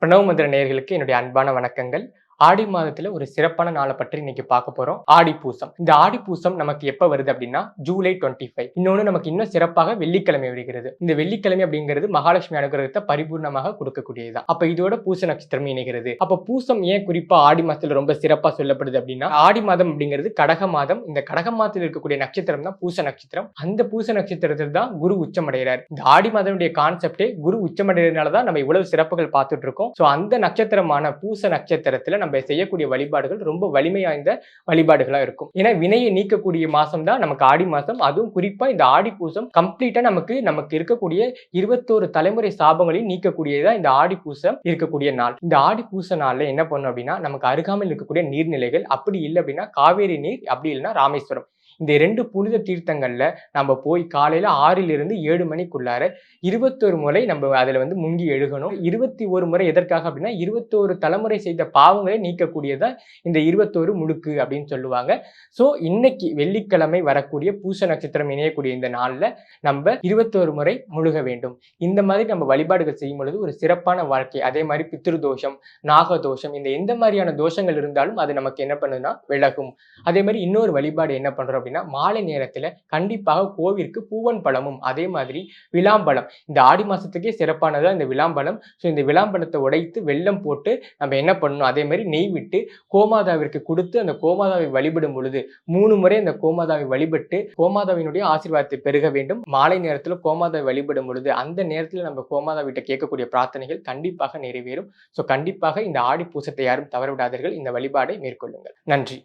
பிரணவ மந்திர நேயர்களுக்கு என்னுடைய அன்பான வணக்கங்கள். ஆடி மாதத்துல ஒரு சிறப்பான நாளை பற்றி இன்னைக்கு பார்க்க போறோம். ஆடி பூசம். இந்த ஆடி பூசம் நமக்கு எப்ப வருது அப்படின்னா ஜூலை 25. இன்னொன்னு நமக்கு இன்னும் சிறப்பாக வெள்ளிக்கிழமை வருகிறது. இந்த வெள்ளிக்கிழமை அப்படிங்கிறது மகாலட்சுமி அனுகிரகத்தை பரிபூர்ணமாக கொடுக்கக்கூடியதுதான். அப்ப இதோட பூச நட்சத்திரம் இணைகிறது. அப்ப பூசம் ஏன் குறிப்பா ஆடி மாதத்துல ரொம்ப சிறப்பா சொல்லப்படுது அப்படின்னா, ஆடி மாதம் அப்படிங்கிறது கடக மாதம். இந்த கடக மாதத்தில் இருக்கக்கூடிய நட்சத்திரம் தான் பூச நட்சத்திரம். அந்த பூச நட்சத்திரத்தில் தான் குரு உச்சமடைகிறார். இந்த ஆடி மாதனுடைய கான்செப்டே குரு உச்சமடைகிறதுனால தான் நம்ம இவ்வளவு சிறப்புகள் பார்த்துட்டு இருக்கோம். சோ அந்த நட்சத்திரமான பூச நட்சத்திரத்துல நம்ம செய்யக்கூடிய வழிபாடுகள் ரொம்ப வலிமை வாய்ந்த வழிபாடுகளா இருக்கும். ஏன்னா வினையை நீக்கக்கூடிய மாசம் தான் நமக்கு ஆடி மாசம். அதுவும் குறிப்பா இந்த ஆடி பூசம் கம்ப்ளீட்டா நமக்கு இருக்கக்கூடிய 21 தலைமுறை சாபங்களையும் நீக்கக்கூடியதா இந்த ஆடி பூசம் இருக்கக்கூடிய நாள். இந்த ஆடி பூச நாள்ல என்ன பண்ணும் அப்படின்னா, நமக்கு அருகாமையில் இருக்கக்கூடிய நீர்நிலைகள், அப்படி இல்லை அப்படின்னா காவேரி நீர், அப்படி இல்லைன்னா ராமேஸ்வரம், இந்த 2 புனித தீர்த்தங்கள்ல நம்ம போய் காலையில 6லிருந்து 7 மணிக்குள்ளார 21 முறை நம்ம அதுல முங்கி எழுகணும். 21 முறை எதற்காக அப்படின்னா 21 தலைமுறை செய்த பாவங்களை நீக்கக்கூடியதா இந்த 21 முழுக்கு அப்படின்னு சொல்லுவாங்க. சோ இன்னைக்கு வெள்ளிக்கிழமை வரக்கூடிய பூச நட்சத்திரம் இணையக்கூடிய இந்த நாள்ல நம்ம 21 முறை முழுக வேண்டும். இந்த மாதிரி நம்ம வழிபாடுகள் செய்யும் பொழுது ஒரு சிறப்பான வாழ்க்கை. அதே மாதிரி பித்ரு தோஷம், நாக தோஷம், இந்த எந்த மாதிரியான தோஷங்கள் இருந்தாலும் அது நமக்கு என்ன பண்ணுதுன்னா விலகும். அதே மாதிரி இன்னொரு வழிபாடு என்ன பண்றோம் அப்படின்னா, மாலை நேரத்துல கண்டிப்பாக கோவிற்கு பூவன் பழமும் அதே மாதிரி விளாம்பழம், இந்த ஆடி மாசத்துக்கே சிறப்பானதா இந்த விளாம்பழம். ஸோ இந்த விளாம்பழத்தை உடைத்து வெல்லம் போட்டு நம்ம என்ன பண்ணணும், அதே மாதிரி நெய் விட்டு கோமாதாவிற்கு கொடுத்து அந்த கோமாதாவை வழிபடும் பொழுது 3 முறை அந்த கோமாதாவை வழிபட்டு கோமாதாவினுடைய ஆசீர்வாதத்தை பெருக வேண்டும். மாலை நேரத்துல கோமாதாவை வழிபடும் பொழுது அந்த நேரத்துல நம்ம கோமாதாவிட்ட கேட்கக்கூடிய பிரார்த்தனைகள் கண்டிப்பாக நிறைவேறும். ஸோ கண்டிப்பாக இந்த ஆடி பூசத்தை யாரும் தவற விடாதீர்கள். இந்த வழிபாடை மேற்கொள்ளுங்கள். நன்றி.